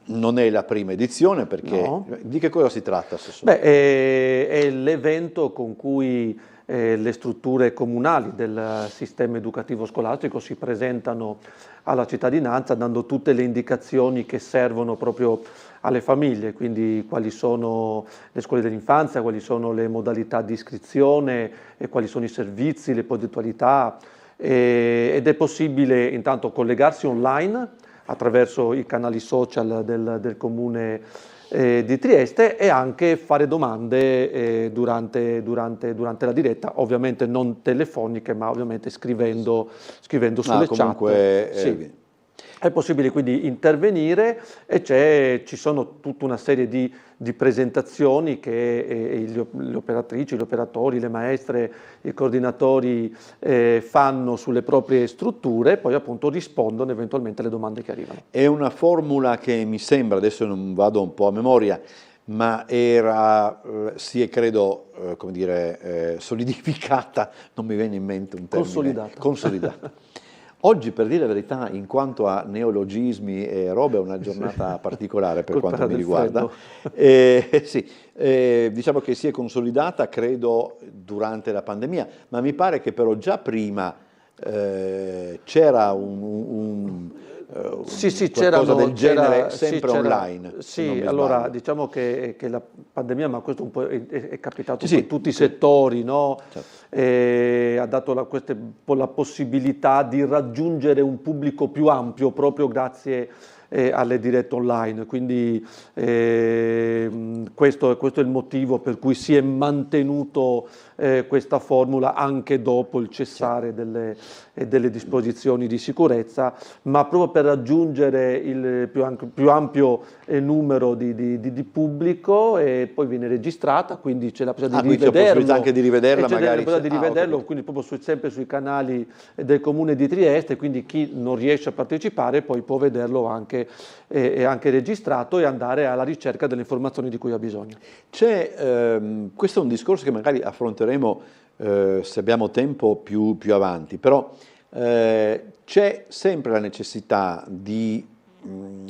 Non è la prima edizione, perché di che cosa si tratta, Assessore? È l'evento con cui le strutture comunali del sistema educativo scolastico si presentano alla cittadinanza dando tutte le indicazioni che servono proprio alle famiglie, quindi quali sono le scuole dell'infanzia, quali sono le modalità di iscrizione, e quali sono i servizi, le progettualità, ed è possibile intanto collegarsi online attraverso i canali social del Comune di Trieste, e anche fare domande durante la diretta, ovviamente non telefoniche, ma ovviamente scrivendo sulle comunque, chat. Sì. È possibile quindi intervenire, e ci sono tutta una serie di presentazioni che le operatrici, gli operatori, le maestre, i coordinatori fanno sulle proprie strutture, e poi appunto rispondono eventualmente alle domande che arrivano. È una formula che mi sembra, adesso non vado un po' a memoria, ma si è credo, come dire, solidificata, non mi viene in mente un termine. Consolidata. Oggi, per dire la verità, in quanto a neologismi e robe, è una giornata particolare per quanto mi riguarda. Sì, diciamo che si è consolidata, credo, durante la pandemia, ma mi pare che però già prima c'era qualcosa del genere, sempre online. Sì, allora diciamo che la pandemia, ma questo un po' è capitato in tutti i settori, no? Certo. Ha dato la possibilità di raggiungere un pubblico più ampio proprio grazie alle dirette online, quindi questo è il motivo per cui si è mantenuto questa formula anche dopo il cessare delle disposizioni di sicurezza, ma proprio per raggiungere il più ampio numero di pubblico, e poi viene registrata, quindi c'è la possibilità di rivederlo, anche di rivederla, magari. Quindi proprio sempre sui canali del Comune di Trieste, quindi chi non riesce a partecipare poi può vederlo anche registrato, e andare alla ricerca delle informazioni di cui ha bisogno. Questo è un discorso che magari affronteremo se abbiamo tempo più avanti, però c'è sempre la necessità di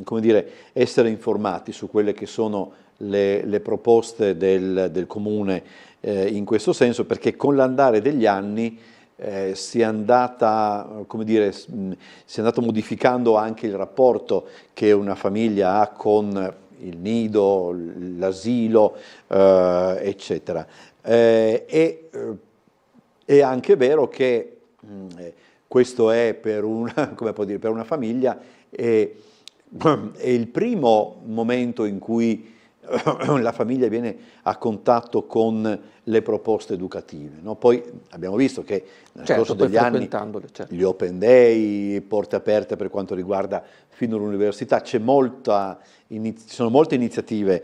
come dire, essere informati su quelle che sono le proposte del Comune in questo senso, perché con l'andare degli anni si è andato modificando anche il rapporto che una famiglia ha con il nido, l'asilo, eccetera. È anche vero che questo è per una famiglia è il primo momento in cui la famiglia viene a contatto con le proposte educative, no? Poi abbiamo visto che nel corso degli anni gli open day, porte aperte per quanto riguarda fino all'università, ci sono molte iniziative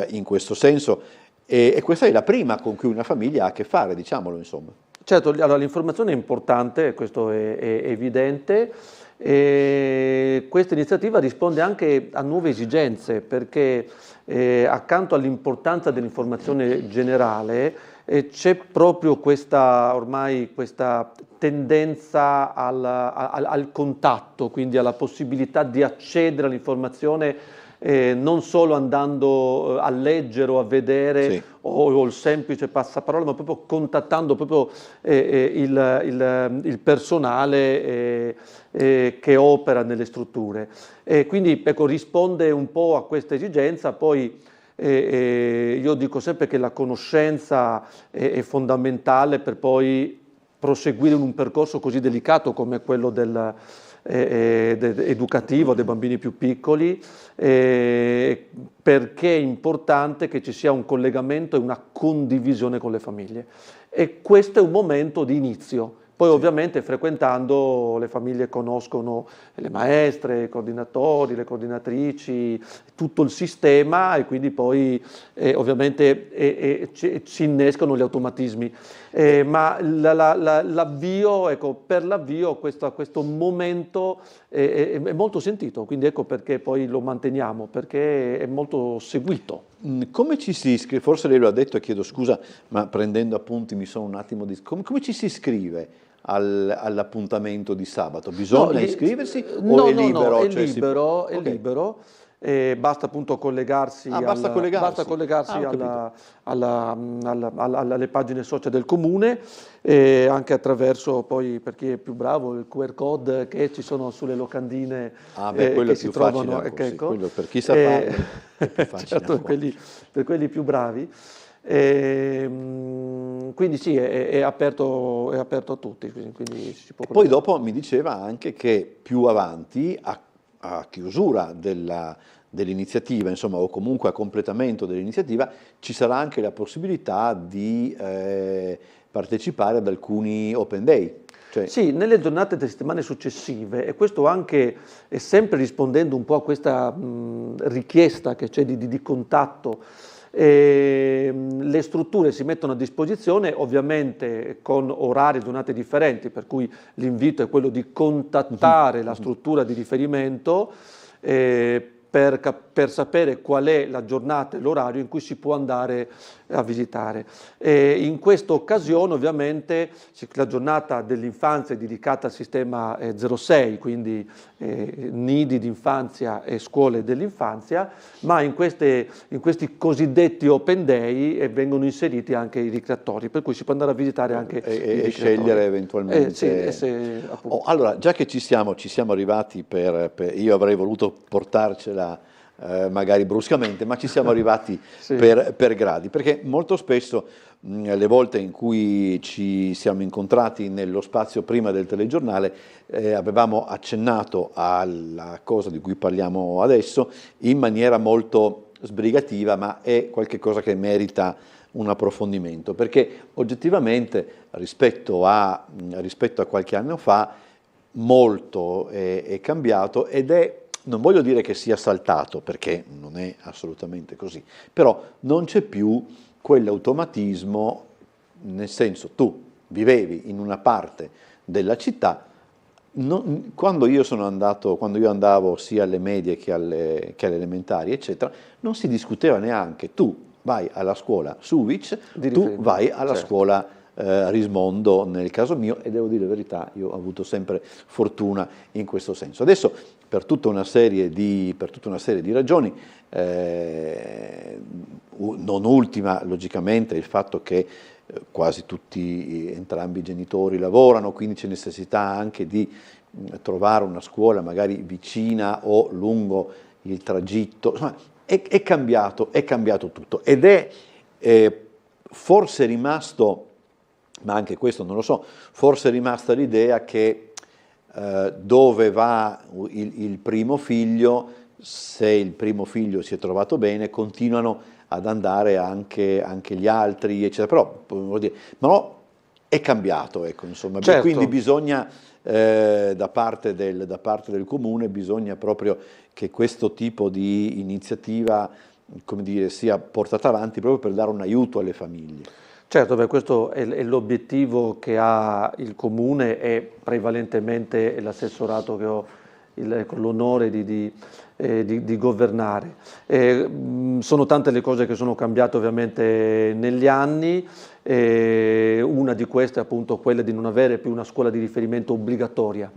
in questo senso, e questa è la prima con cui una famiglia ha a che fare, diciamolo, insomma. Certo, allora l'informazione è importante, questo è evidente. E questa iniziativa risponde anche a nuove esigenze, perché accanto all'importanza dell'informazione generale c'è proprio questa tendenza al contatto, quindi alla possibilità di accedere all'informazione non solo andando a leggere o a vedere o il semplice passaparola, ma proprio contattando proprio il personale che opera nelle strutture. Quindi ecco, risponde un po' a questa esigenza. Poi io dico sempre che la conoscenza è fondamentale per poi proseguire in un percorso così delicato come quello educativo dei bambini più piccoli, perché è importante che ci sia un collegamento e una condivisione con le famiglie, e questo è un momento di inizio. Poi ovviamente frequentando le famiglie conoscono le maestre, i coordinatori, le coordinatrici, tutto il sistema, e quindi poi ovviamente ci innescono gli automatismi. Ma l'avvio, ecco, per l'avvio questo momento è molto sentito, quindi ecco perché poi lo manteniamo, perché è molto seguito. Come ci si iscrive? Forse lei lo ha detto e chiedo scusa, ma prendendo appunti mi sono un attimo come ci si iscrive all'appuntamento di sabato? Bisogna iscriversi o è libero? No, è libero. Basta appunto collegarsi, alle pagine social del Comune, anche attraverso, poi per chi è più bravo, il QR code che ci sono sulle locandine quello che si trovano. Quello per chi sa fare è più facile. Certo, per quelli più bravi. Quindi sì, è aperto a tutti. Quindi si può poi dopo mi diceva anche che più avanti a chiusura dell'iniziativa, insomma, o comunque a completamento dell'iniziativa, ci sarà anche la possibilità di partecipare ad alcuni Open Day. Cioè, sì, nelle giornate delle settimane successive, e questo anche è sempre rispondendo un po' a questa richiesta che c'è di contatto, le strutture si mettono a disposizione ovviamente con orari e giornate differenti, per cui l'invito è quello di contattare la struttura di riferimento per sapere qual è la giornata e l'orario in cui si può andare a visitare. In questa occasione ovviamente la giornata dell'infanzia è dedicata al sistema 06, quindi nidi d'infanzia e scuole dell'infanzia, ma in questi cosiddetti Open Day vengono inseriti anche i ricreatori, per cui si può andare a visitare anche i ricreatori. E scegliere eventualmente. Allora, già che ci siamo arrivati io avrei voluto portarcela magari bruscamente, ma ci siamo arrivati Sì. per gradi, perché molto spesso le volte in cui ci siamo incontrati nello spazio prima del telegiornale avevamo accennato alla cosa di cui parliamo adesso in maniera molto sbrigativa, ma è qualcosa che merita un approfondimento, perché oggettivamente rispetto a qualche anno fa molto è cambiato ed non voglio dire che sia saltato, perché non è assolutamente così, però non c'è più quell'automatismo, nel senso tu vivevi in una parte della città, quando io andavo sia alle medie che alle elementari, eccetera, non si discuteva neanche, tu vai alla scuola Suvic, tu vai alla scuola Rismondo nel caso mio, e devo dire la verità, io ho avuto sempre fortuna in questo senso. Adesso per tutta una serie di ragioni, non ultima logicamente il fatto che quasi entrambi i genitori lavorano, quindi c'è necessità anche di trovare una scuola magari vicina o lungo il tragitto, insomma, è cambiato tutto ed è forse rimasto, ma anche questo non lo so, forse è rimasta l'idea che dove va il primo figlio, se il primo figlio si è trovato bene, continuano ad andare anche gli altri, eccetera. Però, vuol dire, ma no, è cambiato, ecco, insomma. Certo. Quindi bisogna, da parte del comune, bisogna proprio che questo tipo di iniziativa, come dire, sia portata avanti proprio per dare un aiuto alle famiglie. Certo, questo è l'obiettivo che ha il Comune e prevalentemente l'assessorato che ho l'onore di governare. Sono tante le cose che sono cambiate ovviamente negli anni, una di queste è appunto quella di non avere più una scuola di riferimento obbligatoria.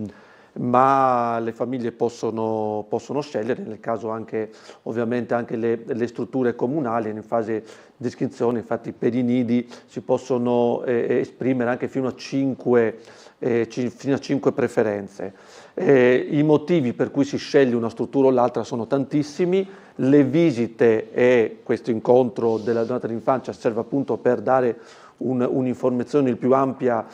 Ma le famiglie possono scegliere, nel caso anche ovviamente anche le strutture comunali in fase di iscrizione. Infatti per i nidi si possono esprimere anche fino a 5 preferenze. I motivi per cui si sceglie una struttura o l'altra sono tantissimi. Le visite e questo incontro della giornata dell'infanzia serve appunto per dare un'informazione il più ampia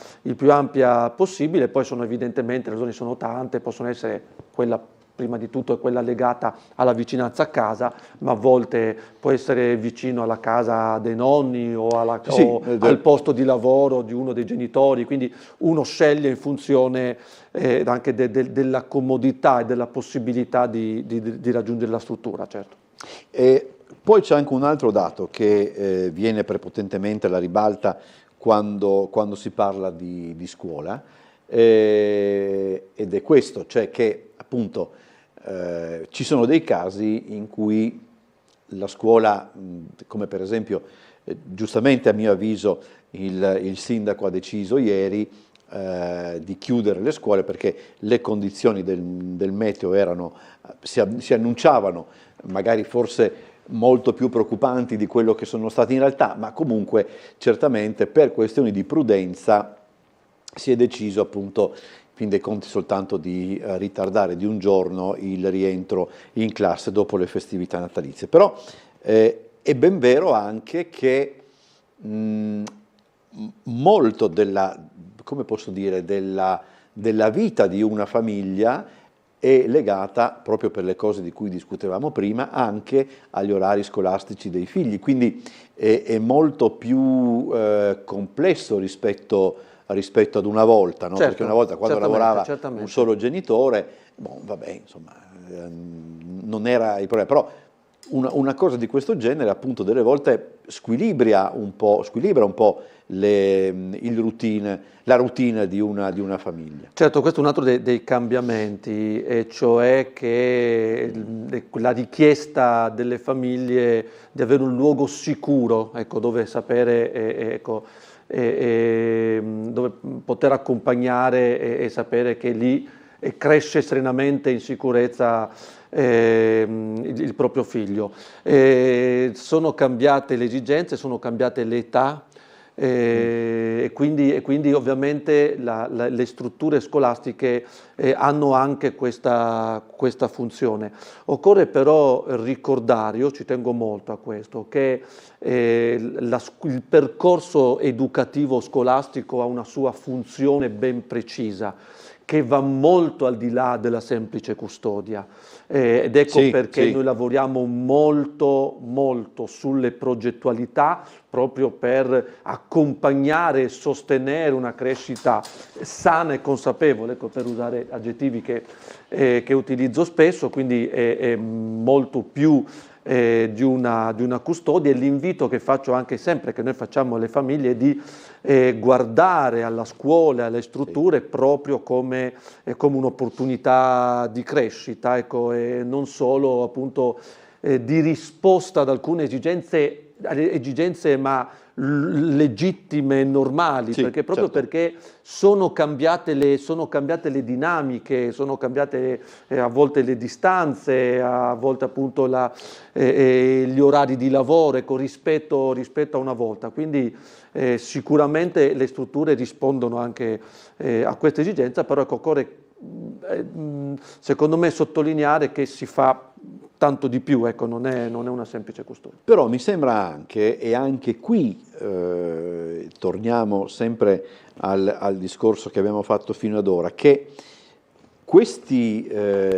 possibile. Poi evidentemente le ragioni sono tante, possono essere quella prima di tutto è quella legata alla vicinanza a casa, ma a volte può essere vicino alla casa dei nonni o al posto di lavoro di uno dei genitori, quindi uno sceglie in funzione anche della comodità e della possibilità di raggiungere la struttura, certo. Poi c'è anche un altro dato che viene prepotentemente alla ribalta quando si parla di scuola, ed è questo, cioè che appunto ci sono dei casi in cui la scuola, come per esempio giustamente a mio avviso il sindaco ha deciso ieri di chiudere le scuole perché le condizioni del meteo si annunciavano magari forse molto più preoccupanti di quello che sono stati in realtà, ma comunque certamente per questioni di prudenza si è deciso appunto in fin dei conti soltanto di ritardare di un giorno il rientro in classe dopo le festività natalizie. Però è ben vero anche che molto come posso dire, della vita di una famiglia è legata, proprio per le cose di cui discutevamo prima, anche agli orari scolastici dei figli, quindi è molto più complesso rispetto ad una volta, no? Certo, perché una volta quando lavorava certamente. un solo genitore, vabbè, insomma, non era il problema, però una cosa di questo genere appunto delle volte squilibra un po' la routine di una famiglia. Certo, questo è un altro dei cambiamenti, e cioè che la richiesta delle famiglie di avere un luogo sicuro, ecco, dove sapere, dove poter accompagnare e sapere che lì cresce serenamente in sicurezza il proprio figlio. Sono cambiate le esigenze, sono cambiate le età. E quindi ovviamente le strutture scolastiche hanno anche questa funzione. Occorre però ricordare, io ci tengo molto a questo, che il percorso educativo scolastico ha una sua funzione ben precisa, che va molto al di là della semplice custodia. Ed ecco perché noi lavoriamo molto sulle progettualità, proprio per accompagnare e sostenere una crescita sana e consapevole, ecco, per usare aggettivi che utilizzo spesso, quindi è molto più di una custodia, e l'invito che faccio anche sempre, che noi facciamo alle famiglie, è di guardare alla scuola e alle strutture proprio come un'opportunità di crescita, ecco, e non solo appunto di risposta ad alcune esigenze ma legittime e normali, perché proprio perché sono cambiate le dinamiche, sono cambiate a volte le distanze, a volte appunto gli orari di lavoro, ecco, rispetto a una volta. Quindi sicuramente le strutture rispondono anche a questa esigenza, però ecco, occorre secondo me sottolineare che si fa tanto di più, ecco, non è una semplice custodia. Però mi sembra anche, e anche qui torniamo sempre al discorso che abbiamo fatto fino ad ora, che questi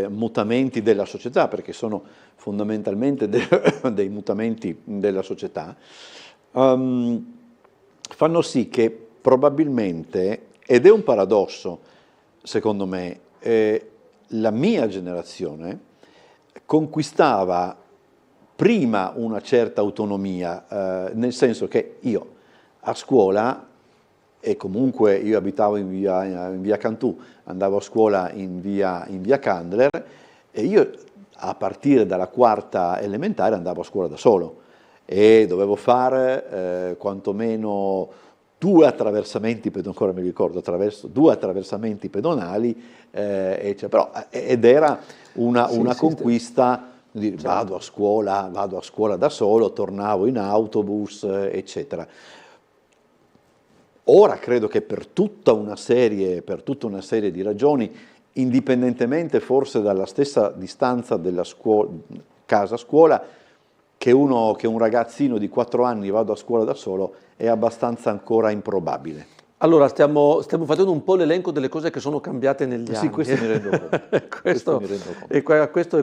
mutamenti della società, perché sono fondamentalmente dei mutamenti della società, fanno sì che probabilmente, ed è un paradosso secondo me, la mia generazione conquistava prima una certa autonomia, nel senso che io a scuola, e comunque io abitavo in via Cantù, andavo a scuola in via Candler, e io a partire dalla quarta elementare andavo a scuola da solo e dovevo fare quantomeno due attraversamenti, ancora mi ricordo, due attraversamenti pedonali, però, ed era una conquista. Vado a scuola da solo, tornavo in autobus, eccetera. Ora credo che per tutta una serie di ragioni, indipendentemente forse dalla stessa distanza della casa-scuola, che un ragazzino di 4 anni vada a scuola da solo è abbastanza ancora improbabile. Allora, stiamo facendo un po' l'elenco delle cose che sono cambiate negli anni. Sì, questo mi rendo conto. E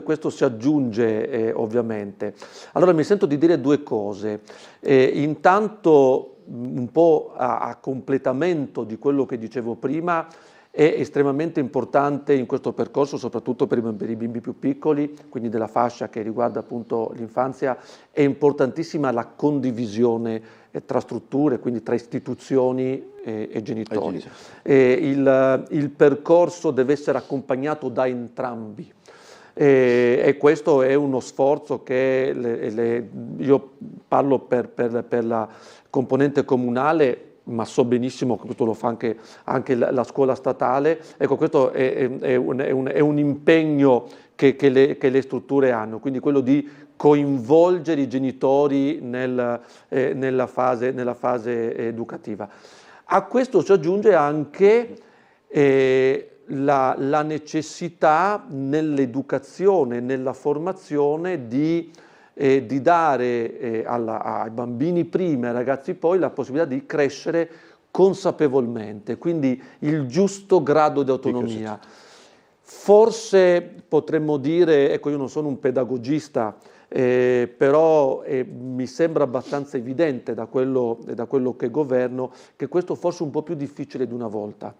questo si aggiunge ovviamente. Allora, mi sento di dire due cose. Intanto, un po' a completamento di quello che dicevo prima, è estremamente importante in questo percorso, soprattutto per i bimbi più piccoli, quindi della fascia che riguarda appunto l'infanzia, è importantissima la condivisione tra strutture, quindi tra istituzioni e genitori. Il percorso deve essere accompagnato da entrambi. E questo è uno sforzo che io parlo per la componente comunale, ma so benissimo che questo lo fa anche la scuola statale. Ecco, questo è un impegno che le strutture hanno, quindi quello di coinvolgere i genitori nella fase educativa. A questo si aggiunge anche la necessità nell'educazione, nella formazione di dare ai bambini prima e ai ragazzi poi la possibilità di crescere consapevolmente, quindi il giusto grado di autonomia. Forse potremmo dire, ecco, io non sono un pedagogista, però mi sembra abbastanza evidente da quello che governo che questo forse è un po' più difficile di una volta,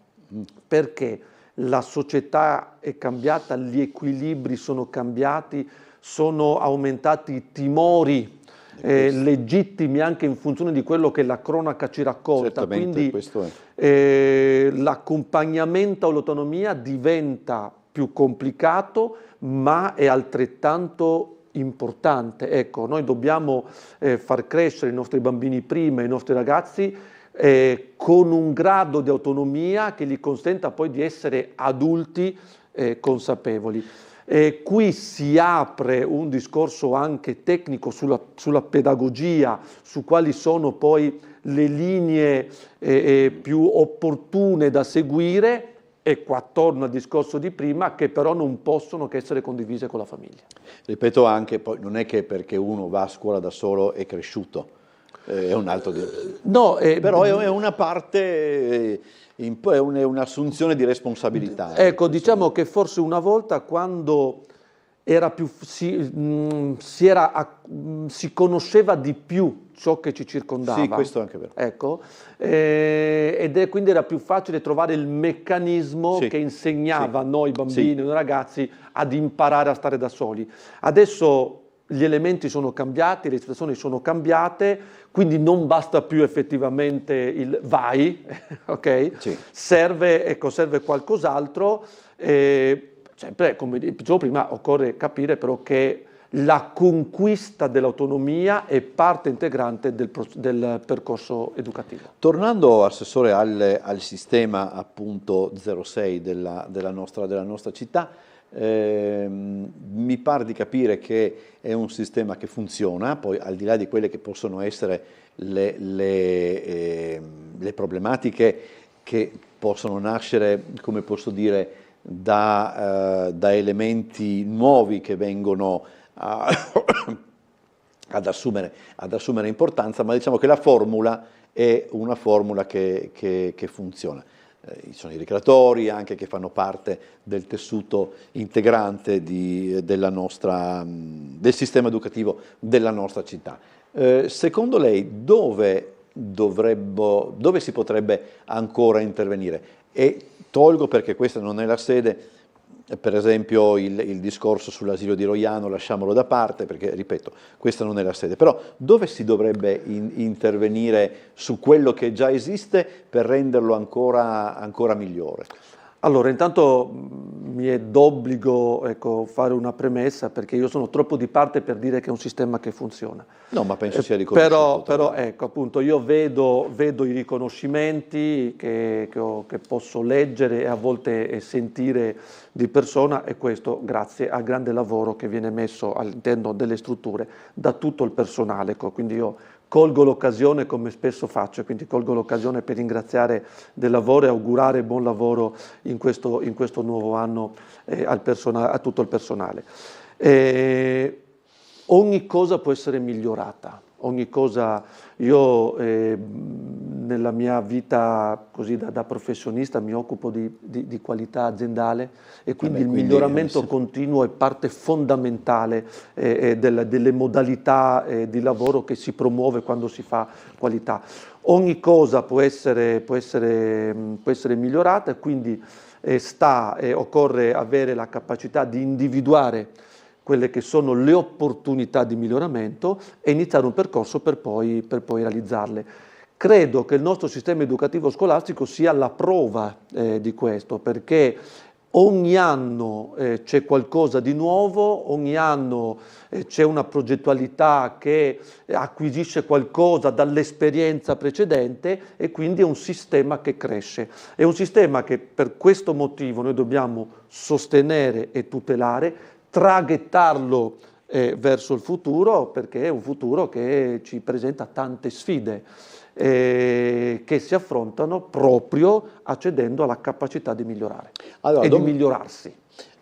perché la società è cambiata, gli equilibri sono cambiati, sono aumentati i timori legittimi anche in funzione di quello che la cronaca ci racconta. Certamente, quindi questo è. l'accompagnamento all'autonomia diventa più complicato, ma è altrettanto importante. Ecco, noi dobbiamo far crescere i nostri bambini prima, i nostri ragazzi con un grado di autonomia che gli consenta poi di essere adulti consapevoli. Qui si apre un discorso anche tecnico sulla pedagogia, su quali sono poi le linee più opportune da seguire, e qua torno al discorso di prima, che però non possono che essere condivise con la famiglia. Ripeto anche, poi non è che perché uno va a scuola da solo è cresciuto, è un altro no, però è una parte, è un'assunzione di responsabilità. Ecco, diciamo che forse una volta, quando era più, si conosceva di più ciò che ci circondava. Sì, questo è anche vero. Ecco, quindi era più facile trovare il meccanismo che insegnava a noi bambini e noi ragazzi ad imparare a stare da soli. Adesso gli elementi sono cambiati, le situazioni sono cambiate, quindi non basta più effettivamente il vai, ok? Sì. Serve qualcos'altro. Sempre, come dicevo prima, occorre capire però che la conquista dell'autonomia è parte integrante del percorso educativo. Tornando, Assessore, al sistema appunto 06 della nostra città, mi pare di capire che è un sistema che funziona, poi al di là di quelle che possono essere le problematiche che possono nascere, come posso dire, da elementi nuovi che vengono ad assumere importanza, ma diciamo che la formula è una formula che funziona. Ci sono i ricreatori anche che fanno parte del tessuto integrante del sistema educativo della nostra città. Secondo lei dove si potrebbe ancora intervenire? E tolgo, perché questa non è la sede, per esempio il discorso sull'asilo di Roiano, lasciamolo da parte, perché, ripeto, questa non è la sede. Però dove si dovrebbe intervenire su quello che già esiste per renderlo ancora migliore? Allora, intanto mi è d'obbligo, ecco, fare una premessa, perché io sono troppo di parte per dire che è un sistema che funziona. No, ma penso sia riconosciuto. Però ecco, appunto, io vedo i riconoscimenti che posso leggere e a volte sentire di persona, e questo grazie al grande lavoro che viene messo all'interno delle strutture da tutto il personale. Ecco, quindi io colgo l'occasione, come spesso faccio, quindi colgo l'occasione per ringraziare del lavoro e augurare buon lavoro in questo nuovo anno a tutto il personale. Ogni cosa può essere migliorata, ogni cosa. Io nella mia vita così da professionista mi occupo di qualità aziendale, e quindi il miglioramento continuo è parte fondamentale delle modalità di lavoro che si promuove quando si fa qualità. Ogni cosa può essere migliorata, e quindi occorre avere la capacità di individuare quelle che sono le opportunità di miglioramento e iniziare un percorso per poi realizzarle. Credo che il nostro sistema educativo scolastico sia la prova di questo, perché ogni anno c'è qualcosa di nuovo, ogni anno c'è una progettualità che acquisisce qualcosa dall'esperienza precedente, e quindi è un sistema che cresce. È un sistema che per questo motivo noi dobbiamo sostenere e tutelare, traghettarlo verso il futuro, perché è un futuro che ci presenta tante sfide che si affrontano proprio accedendo alla capacità di migliorare di migliorarsi.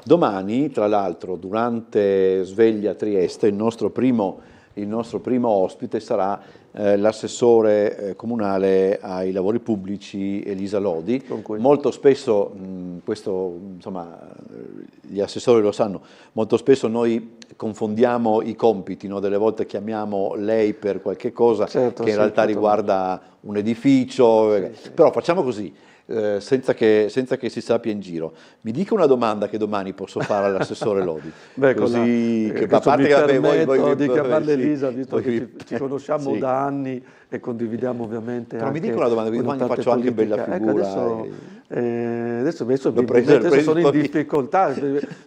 Domani, tra l'altro, durante Sveglia Trieste, il nostro primo il nostro primo ospite sarà l'assessore comunale ai lavori pubblici Elisa Lodi. Molto spesso, questo insomma gli assessori lo sanno, molto spesso noi confondiamo i compiti, no? Delle volte chiamiamo lei per qualche cosa certo, che in realtà riguarda un edificio, però facciamo così. Senza che si sappia in giro. Mi dica una domanda che domani posso fare all'assessore Lodi. Beh, così che a parte che voi di chiamarla Elisa, visto che ci conosciamo sì. da anni e condividiamo ovviamente. Però anche mi dica una domanda, perché domani faccio anche bella figura. Adesso preso sono in difficoltà,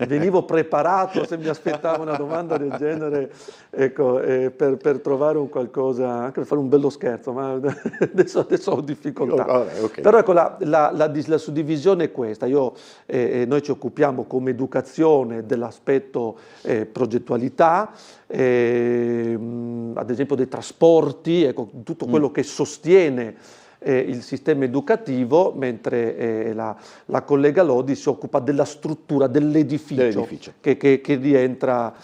venivo preparato se mi aspettavo una domanda del genere, ecco, per trovare un qualcosa, anche per fare un bello scherzo, ma adesso ho difficoltà. Vabbè, okay. Però ecco, la suddivisione è questa. Noi ci occupiamo come educazione dell'aspetto progettualità, ad esempio dei trasporti, ecco, tutto quello che sostiene il sistema educativo, mentre la collega Lodi si occupa della struttura dell'edificio che rientra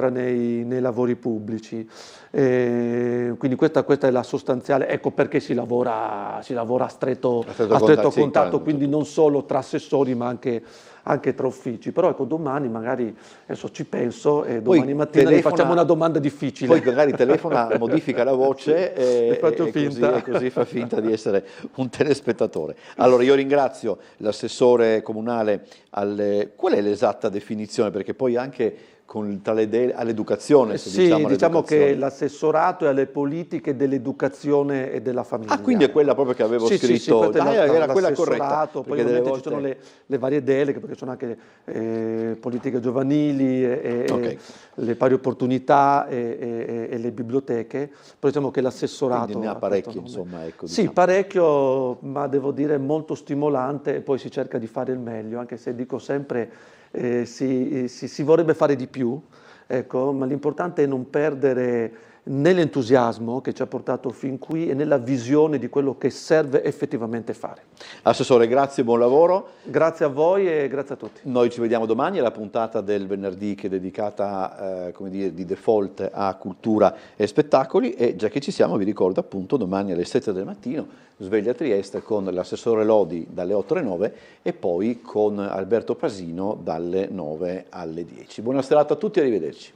nei lavori pubblici. Quindi questa è la sostanziale, ecco perché si lavora a stretto contatto, quindi non solo tra assessori ma anche tra uffici. Però ecco, domani magari, adesso ci penso, e domani mattina le facciamo una domanda difficile. Poi magari telefona, modifica la voce e così fa finta di essere un telespettatore. Allora io ringrazio l'assessore comunale qual è l'esatta definizione? Perché poi anche all'educazione. Diciamo che l'assessorato è alle politiche dell'educazione e della famiglia. Ah, quindi è quella proprio che avevo scritto. Era quella corretta. Poi ovviamente ci sono le varie deleghe, perché sono anche politiche giovanili, le pari opportunità e le biblioteche. Poi diciamo che l'assessorato... Quindi ne ha parecchio, insomma. Ecco, sì, parecchio, ma devo dire molto stimolante, e poi si cerca di fare il meglio, anche se dico sempre... si vorrebbe fare di più, ecco, ma l'importante è non perdere nell'entusiasmo che ci ha portato fin qui e nella visione di quello che serve effettivamente fare. Assessore, grazie, buon lavoro. Grazie a voi e grazie a tutti. Noi ci vediamo domani alla puntata del venerdì che è dedicata come dire, di default a cultura e spettacoli, e già che ci siamo vi ricordo appunto domani alle 7 del mattino sveglia Trieste con l'assessore Lodi dalle 8 alle 9 e poi con Alberto Pasino dalle 9 alle 10. Buona serata a tutti e arrivederci.